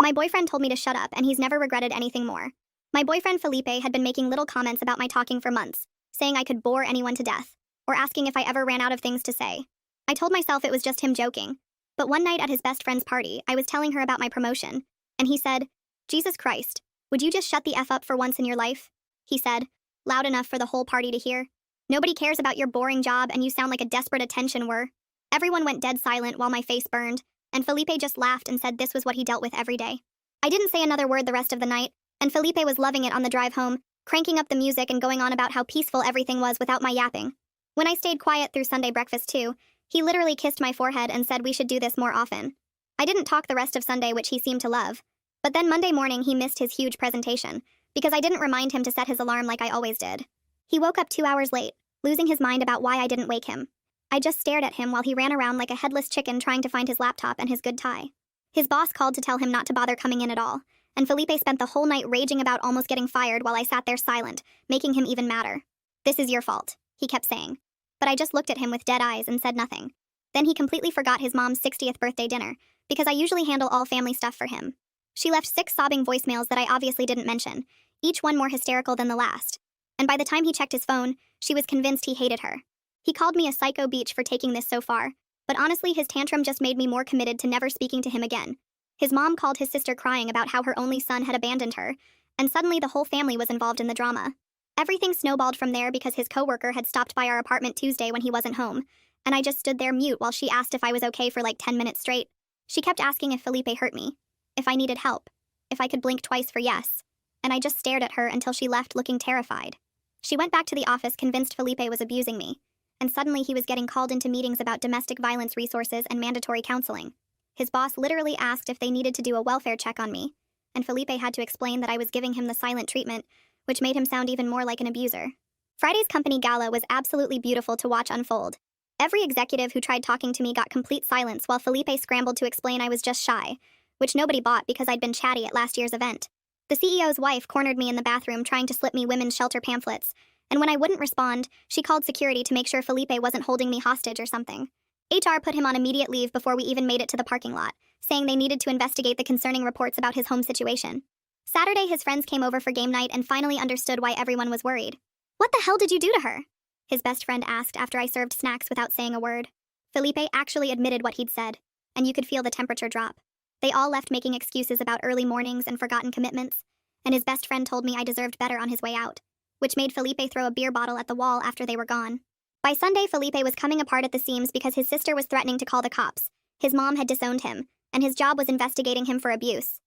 My boyfriend told me to shut up, and he's never regretted anything more. My boyfriend Felipe had been making little comments about my talking for months, saying I could bore anyone to death, or asking if I ever ran out of things to say. I told myself it was just him joking, but one night at his best friend's party, I was telling her about my promotion, and he said, "Jesus Christ, would you just shut the F up for once in your life?" He said, loud enough for the whole party to hear. "Nobody cares about your boring job, and you sound like a desperate attention whore." Everyone went dead silent while my face burned, and Felipe just laughed and said this was what he dealt with every day. I didn't say another word the rest of the night, and Felipe was loving it on the drive home, cranking up the music and going on about how peaceful everything was without my yapping. When I stayed quiet through Sunday breakfast too, he literally kissed my forehead and said we should do this more often. I didn't talk the rest of Sunday, which he seemed to love. But then Monday morning he missed his huge presentation, because I didn't remind him to set his alarm like I always did. He woke up 2 hours late, losing his mind about why I didn't wake him. I just stared at him while he ran around like a headless chicken trying to find his laptop and his good tie. His boss called to tell him not to bother coming in at all, and Felipe spent the whole night raging about almost getting fired while I sat there silent, making him even madder. "This is your fault," he kept saying. But I just looked at him with dead eyes and said nothing. Then he completely forgot his mom's 60th birthday dinner, because I usually handle all family stuff for him. She left 6 sobbing voicemails that I obviously didn't mention, each one more hysterical than the last. And by the time he checked his phone, she was convinced he hated her. He called me a psycho beach for taking this so far, but honestly his tantrum just made me more committed to never speaking to him again. His mom called his sister crying about how her only son had abandoned her, and suddenly the whole family was involved in the drama. Everything snowballed from there because his coworker had stopped by our apartment Tuesday when he wasn't home, and I just stood there mute while she asked if I was okay for like 10 minutes straight. She kept asking if Felipe hurt me, if I needed help, if I could blink twice for yes, and I just stared at her until she left looking terrified. She went back to the office convinced Felipe was abusing me, and suddenly he was getting called into meetings about domestic violence resources and mandatory counseling. His boss literally asked if they needed to do a welfare check on me, and Felipe had to explain that I was giving him the silent treatment, which made him sound even more like an abuser. Friday's company gala was absolutely beautiful to watch unfold. Every executive who tried talking to me got complete silence while Felipe scrambled to explain I was just shy, which nobody bought because I'd been chatty at last year's event. The CEO's wife cornered me in the bathroom trying to slip me women's shelter pamphlets, and when I wouldn't respond, she called security to make sure Felipe wasn't holding me hostage or something. HR put him on immediate leave before we even made it to the parking lot, saying they needed to investigate the concerning reports about his home situation. Saturday, his friends came over for game night and finally understood why everyone was worried. "What the hell did you do to her?" his best friend asked after I served snacks without saying a word. Felipe actually admitted what he'd said, and you could feel the temperature drop. They all left making excuses about early mornings and forgotten commitments, and his best friend told me I deserved better on his way out, which made Felipe throw a beer bottle at the wall after they were gone. By Sunday, Felipe was coming apart at the seams because his sister was threatening to call the cops, his mom had disowned him, and his job was investigating him for abuse.